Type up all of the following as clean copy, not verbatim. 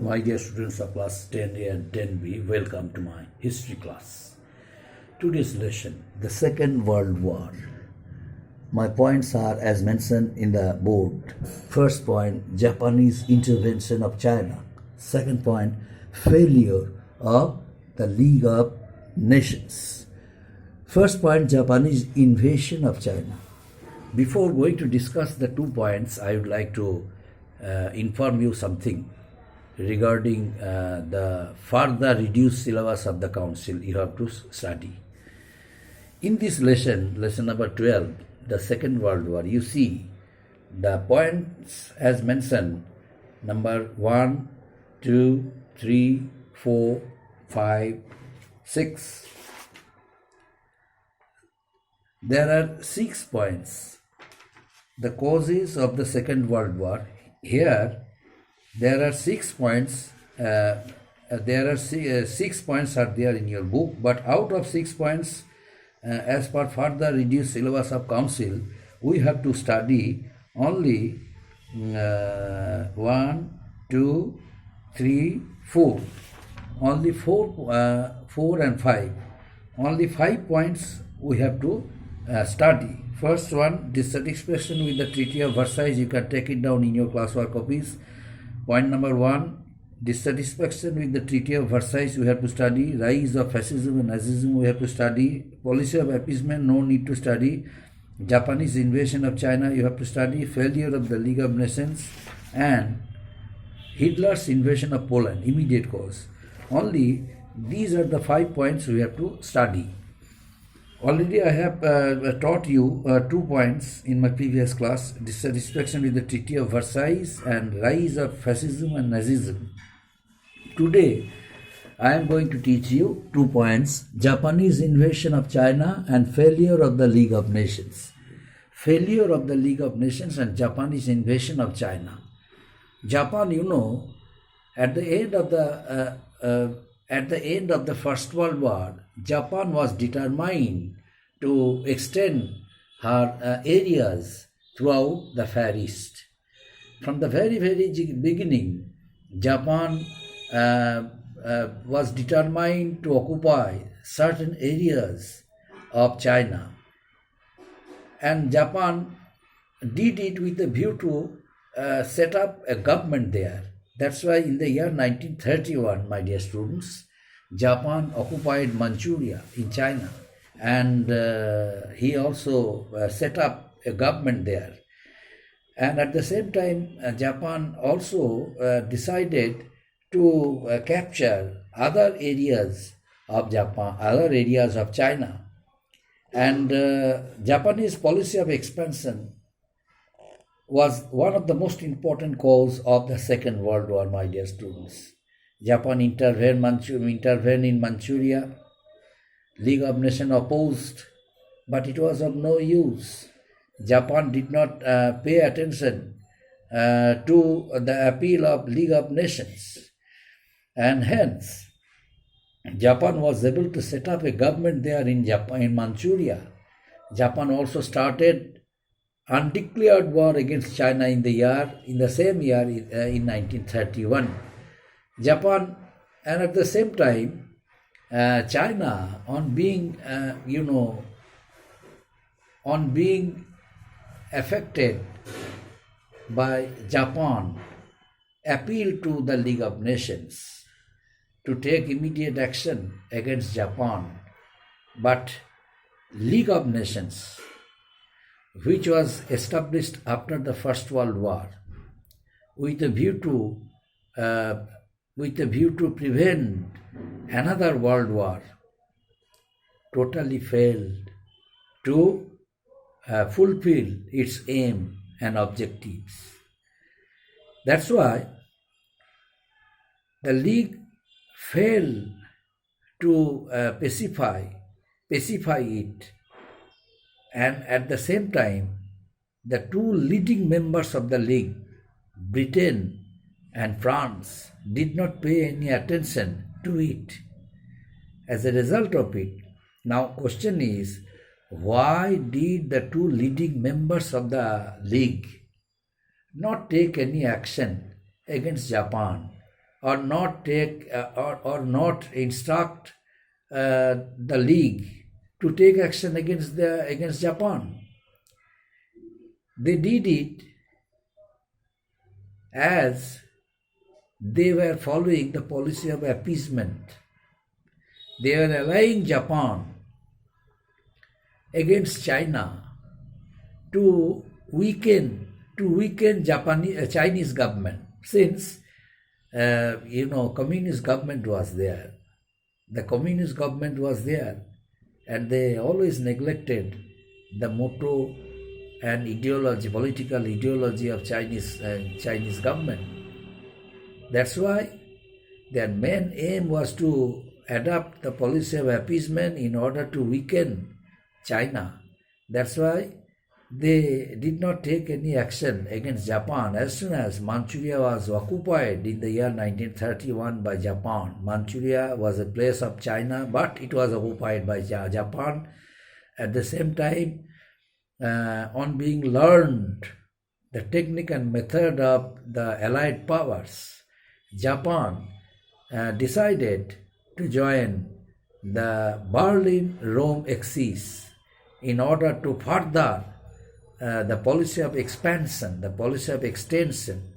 My dear students of class 10A and 10B, welcome to my history class. Today's lesson, the Second World War. My points are as mentioned in the board. First point, Japanese intervention of China. Second point, failure of the League of Nations. First point, Japanese invasion of China. Before going to discuss the 2 points, I would like to inform you something regarding the further reduced syllabus of the council you have to study. In this lesson number 12, the Second World War, you see the points as mentioned, number 1, 2, 3, 4, 5, 6. There are 6 points. The causes of the Second World War. Here, there are 6 points. Six points are there in your book, but out of 6 points, as per further reduced syllabus of council, we have to study only 1, 2, 3, 4. Only 4 and 5. Only 5 points we have to study. First one, dissatisfaction with the Treaty of Versailles. You can take it down in your classwork copies. Point number 1, dissatisfaction with the Treaty of Versailles, we have to study. Rise of fascism and Nazism, we have to study. Policy of appeasement, no need to study. Japanese invasion of China, you have to study. Failure of the League of Nations, and Hitler's invasion of Poland, immediate cause. Only these are the 5 points we have to study. Already I have taught you 2 points in my previous class, dissatisfaction with the Treaty of Versailles and rise of fascism and Nazism. Today, I am going to teach you 2 points, Japanese invasion of China and failure of the League of Nations. Failure of the League of Nations and Japanese invasion of China. Japan, you know, at the end of the First World War, Japan was determined to extend her areas throughout the Far East. From the very beginning, Japan was determined to occupy certain areas of China. And Japan did it with a view to set up a government there. That's why in the year 1931, my dear students, Japan occupied Manchuria in China, and he also set up a government there. And at the same time, Japan also decided to capture other areas of Japan, other areas of China. And Japanese policy of expansion was one of the most important cause of the Second World War, my dear students. Japan intervened in Manchuria. League of Nations opposed, but it was of no use. Japan did not pay attention to the appeal of League of Nations, and hence Japan was able to set up a government there in Manchuria. Japan also started undeclared war against China in the same year in 1931. Japan, and at the same time, China, on being affected by Japan, appealed to the League of Nations to take immediate action against Japan. But League of Nations, which was established after the First World War, with a view to prevent another world war, totally failed to fulfill its aim and objectives. That's why the League failed to pacify it, and at the same time, the 2 leading members of the League, Britain and France, did not pay any attention to it. As a result of it, now question is, why did the 2 leading members of the League not take any action against Japan or not take or not instruct the League to take action against Japan. They did it as they were following the policy of appeasement. They were allying Japan against China to weaken Chinese government, since communist government was there. The communist government was there, and they always neglected the motto and ideology, political ideology of Chinese government. That's why their main aim was to adopt the policy of appeasement in order to weaken China. That's why they did not take any action against Japan. As soon as Manchuria was occupied in the year 1931 by Japan, Manchuria was a place of China, but it was occupied by Japan. At the same time, on being learned the technique and method of the Allied powers, Japan decided to join the Berlin-Rome axis in order to further the policy of expansion, the policy of extension,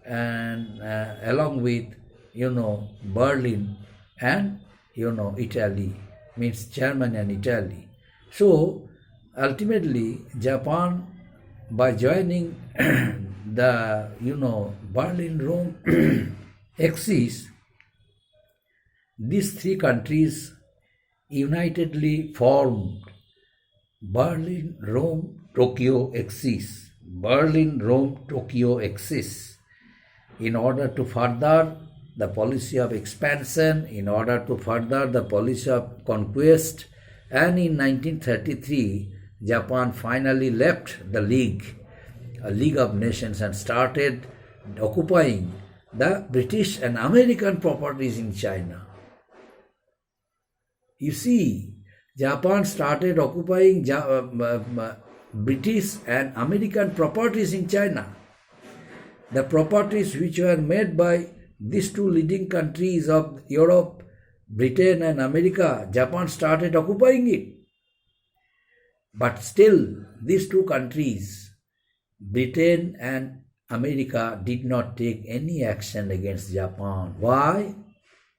and along with Berlin and Italy, means Germany and Italy. So ultimately, Japan, by joining the Berlin-Rome axis, these three countries unitedly formed Berlin-Rome-Tokyo axis, Berlin-Rome-Tokyo axis, in order to further the policy of expansion, in order to further the policy of conquest. And in 1933, Japan finally left the League of Nations, and started occupying the British and American properties in China. You see, Japan started occupying British and American properties in China. The properties which were made by these two leading countries of Europe, Britain and America, Japan started occupying it. But still, these two countries, Britain and America, did not take any action against Japan. Why?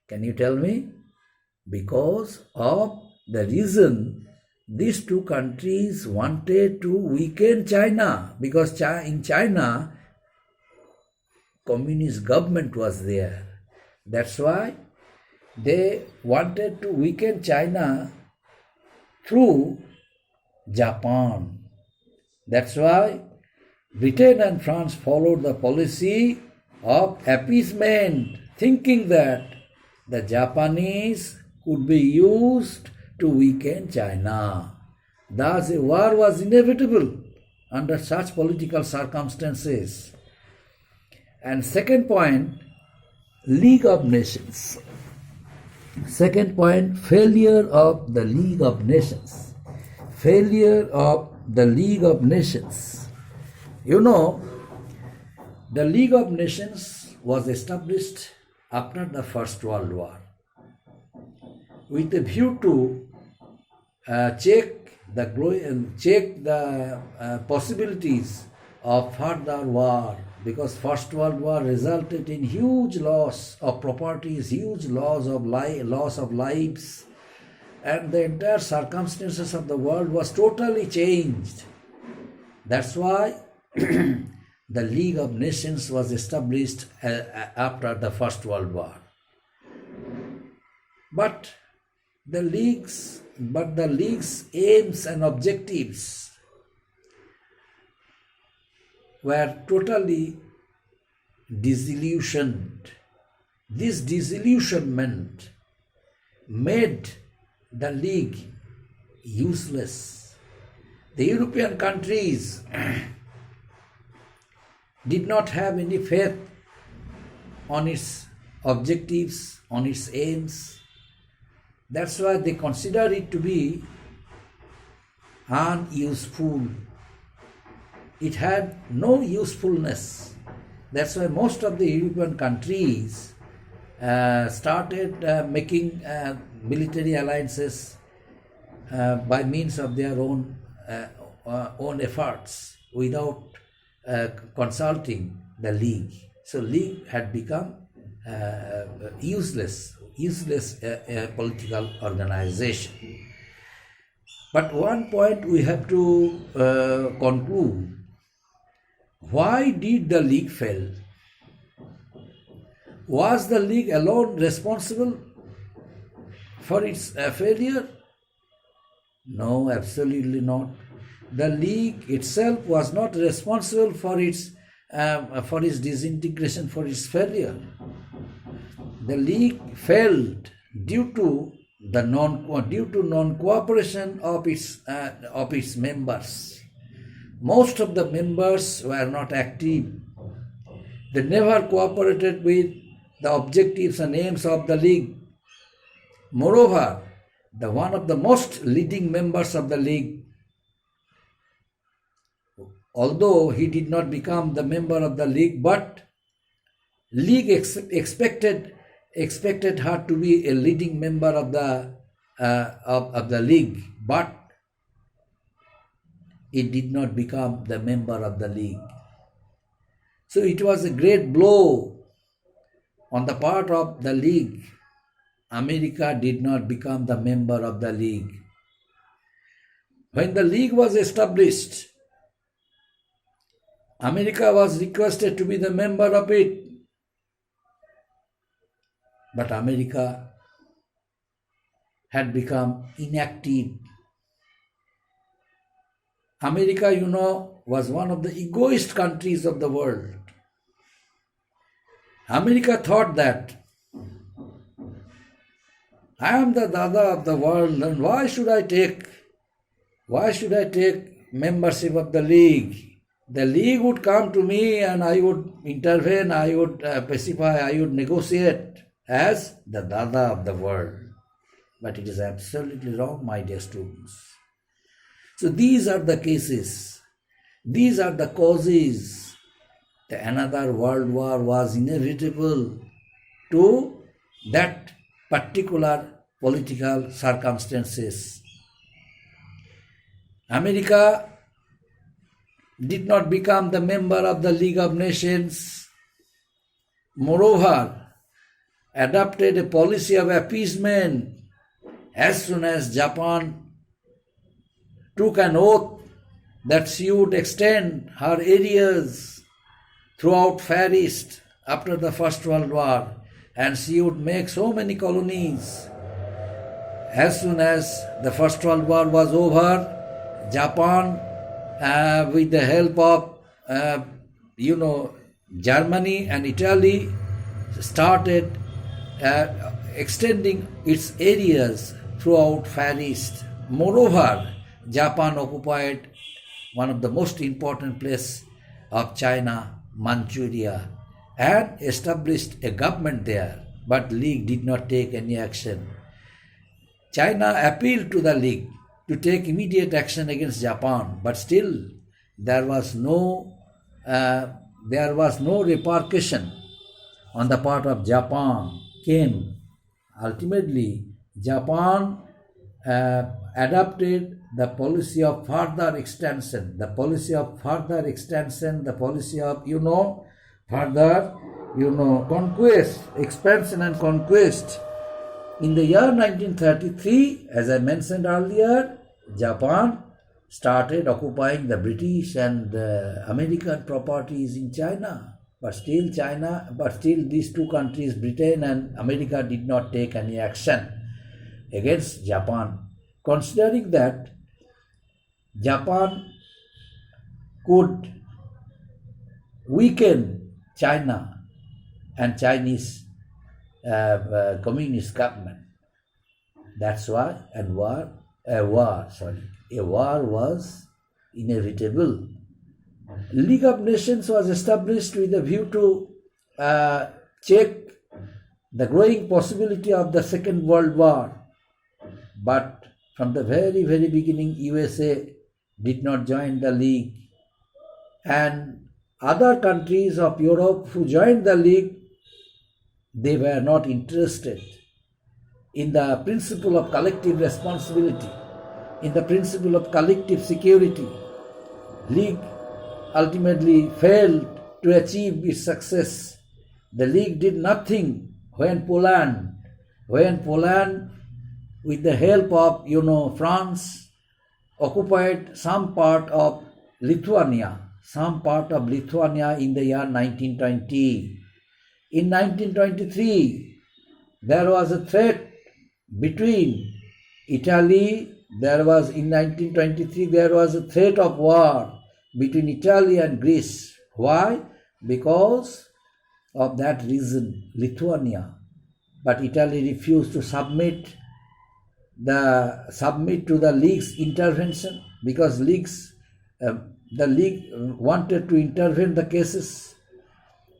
Can you tell me? Because of the reason these two countries wanted to weaken China, because in China, communist government was there. That's why they wanted to weaken China through Japan. That's why Britain and France followed the policy of appeasement, thinking that the Japanese could be used to weaken China. Thus, a war was inevitable under such political circumstances. And second point, League of Nations. Second point, failure of the League of Nations. Failure of the League of Nations. The League of Nations was established after the First World War with a view to check the possibilities of further war, because First World War resulted in huge loss of properties, huge loss of lives, and the entire circumstances of the world was totally changed. That's why the League of Nations was established after the First World War. But the League's aims and objectives were totally disillusioned. This disillusionment made the League useless. The European countries did not have any faith on its objectives, on its aims. That's why they consider it to be unuseful. It had no usefulness. That's why most of the European countries started making military alliances by means of their own efforts without consulting the League. So League had become useless political organization. But one point we have to conclude: why did the League fail? Was the League alone responsible for its failure? No, absolutely not. The League itself was not responsible for its disintegration, for its failure. The League failed due to non-cooperation of its members. Most of the members were not active. They never cooperated with the objectives and aims of the League. Moreover, one of the most leading members of the League, although he did not become the member of the League, but League expected her to be a leading member of the League, but it did not become the member of the League. So it was a great blow on the part of the League. America did not become the member of the League. When the League was established, America was requested to be the member of it. But America had become inactive. America, was one of the egoist countries of the world. America thought that I am the Dada of the world, and why should I take membership of the League? The League would come to me and I would intervene, I would pacify, I would negotiate as the Dada of the world. But it is absolutely wrong, my dear students. So these are the cases. These are the causes. Another world war was inevitable to that particular political circumstances. America did not become the member of the League of Nations. Moreover, adopted a policy of appeasement as soon as Japan took an oath that she would extend her areas throughout Far East after the First World War, and she would make so many colonies. As soon as the First World War was over, Japan, with the help of Germany and Italy, started extending its areas throughout Far East. Moreover, Japan occupied one of the most important places of China, Manchuria, and established a government there, but League did not take any action. China appealed to the League to take immediate action against Japan, but still there was no repercussion on the part of Japan came. Ultimately, Japan adopted the policy of further extension, conquest, expansion and conquest. In the year 1933, as I mentioned earlier, Japan started occupying the British and American properties in China. But still these two countries, Britain and America, did not take any action against Japan, considering that Japan could weaken China and Chinese communist government. That's why a war was inevitable. League of Nations was established with a view to check the growing possibility of the Second World War. But from the very, very beginning, USA did not join the League. And other countries of Europe who joined the League they were not interested in the principle of collective responsibility, in the principle of collective security. League ultimately failed to achieve its success. The League did nothing when Poland, with the help of France, occupied some part of Lithuania in the year 1920. In 1923, there was a threat between Italy. In 1923, there was a threat of war between Italy and Greece. Why? Because of that reason, Lithuania. But Italy refused to submit to the League's intervention, because the League wanted to intervene the cases.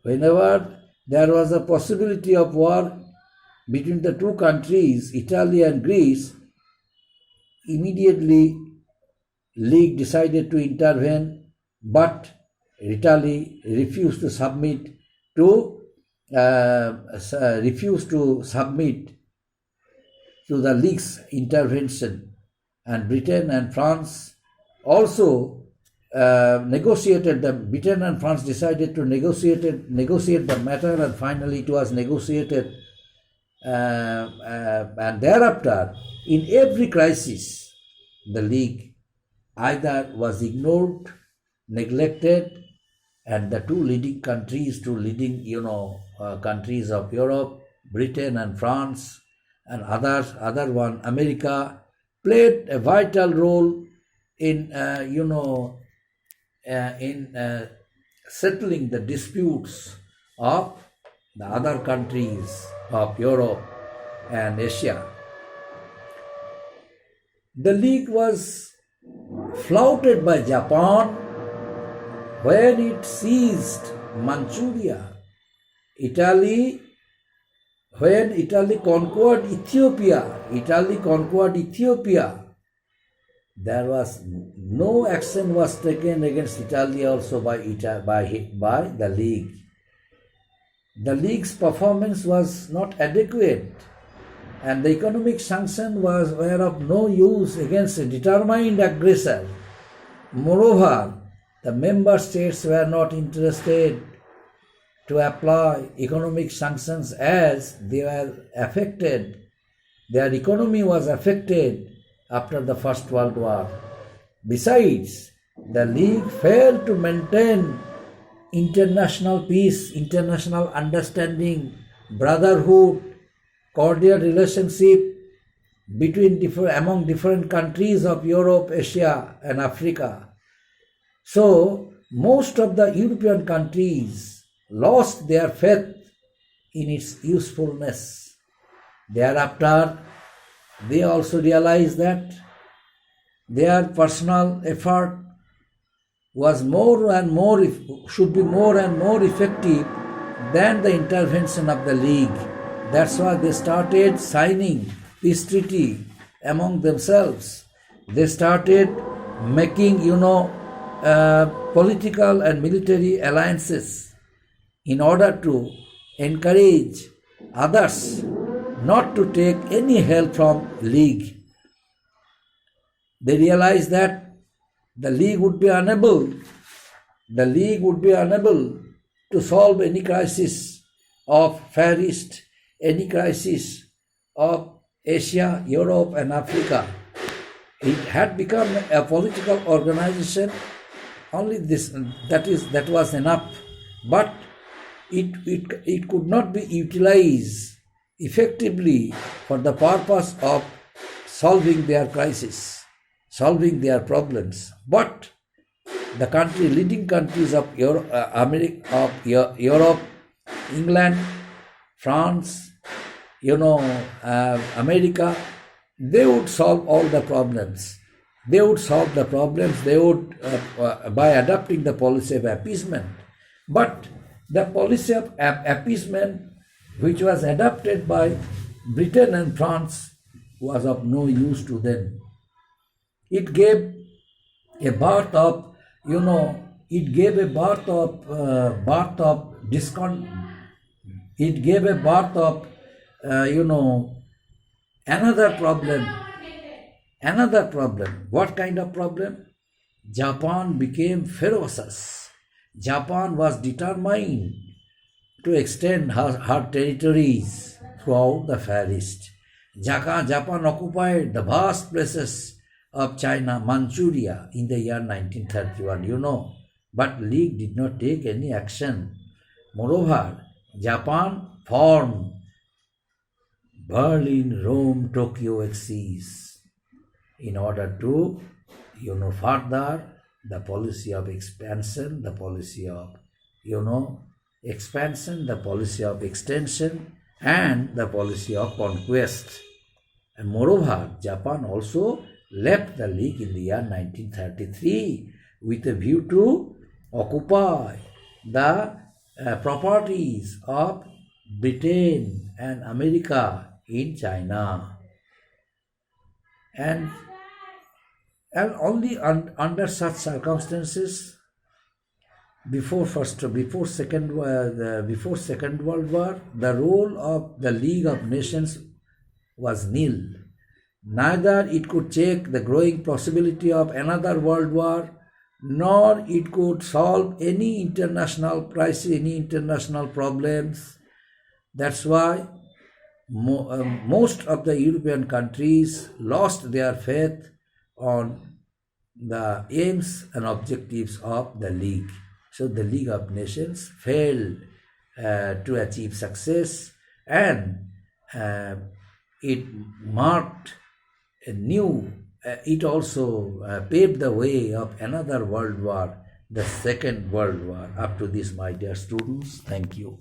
Whenever there was a possibility of war between the two countries, Italy and Greece, immediately League decided to intervene, but Italy refused to submit to the League's intervention, and Britain and France also negotiated. Britain and France decided to negotiate the matter, and finally it was negotiated. And thereafter, in every crisis, the League either was ignored, neglected, and the two leading countries of Europe, Britain and France, and other one, America, played a vital role in settling the disputes of the other countries of Europe and Asia. The League was flouted by Japan when it seized Manchuria. When Italy conquered Ethiopia, there was no action was taken against Italy also by the League. The League's performance was not adequate, and the economic sanction were of no use against a determined aggressor. Moreover, the member states were not interested to apply economic sanctions, as they were affected. Their economy was affected after the First World War. Besides, the League failed to maintain international peace, international understanding, brotherhood, cordial relationship among different countries of Europe, Asia, and Africa. So, most of the European countries lost their faith in its usefulness. Thereafter, they also realized that their personal effort was should be more and more effective than the intervention of the League. That's why they started signing peace treaty among themselves. They started making, political and military alliances in order to encourage others not to take any help from League. They realized that the League would be unable to solve any crisis of Far East, any crisis of Asia, Europe, and Africa. It had become a political organization. Only that was enough. But it could not be utilized effectively for the purpose of solving their crisis, solving their problems. But the leading countries of Europe, England, France, America, they would solve all the problems. They would by adopting the policy of appeasement. But the policy of appeasement, which was adopted by Britain and France, was of no use to them. It gave a birth of it gave a birth of, another problem. Another problem. What kind of problem? Japan became ferocious. Japan was determined to extend her territories throughout the Far East. Japan occupied the vast places of China, Manchuria in the year 1931, but League did not take any action. Moreover, Japan formed Berlin, Rome, Tokyo axis in order to, further the policy of expansion, the policy of, expansion, the policy of extension, and the policy of conquest. And moreover, Japan also left the League in the year 1933 with a view to occupy the properties of Britain and America in China. And only under such circumstances, before Second World War, the role of the League of Nations was nil. Neither it could check the growing possibility of another world war, nor it could solve any international crisis, any international problems. That's why most of the European countries lost their faith on the aims and objectives of the League. So the League of Nations failed to achieve success, and it marked a new, it also paved the way of another world war, the Second World War. Up to this, my dear students, thank you.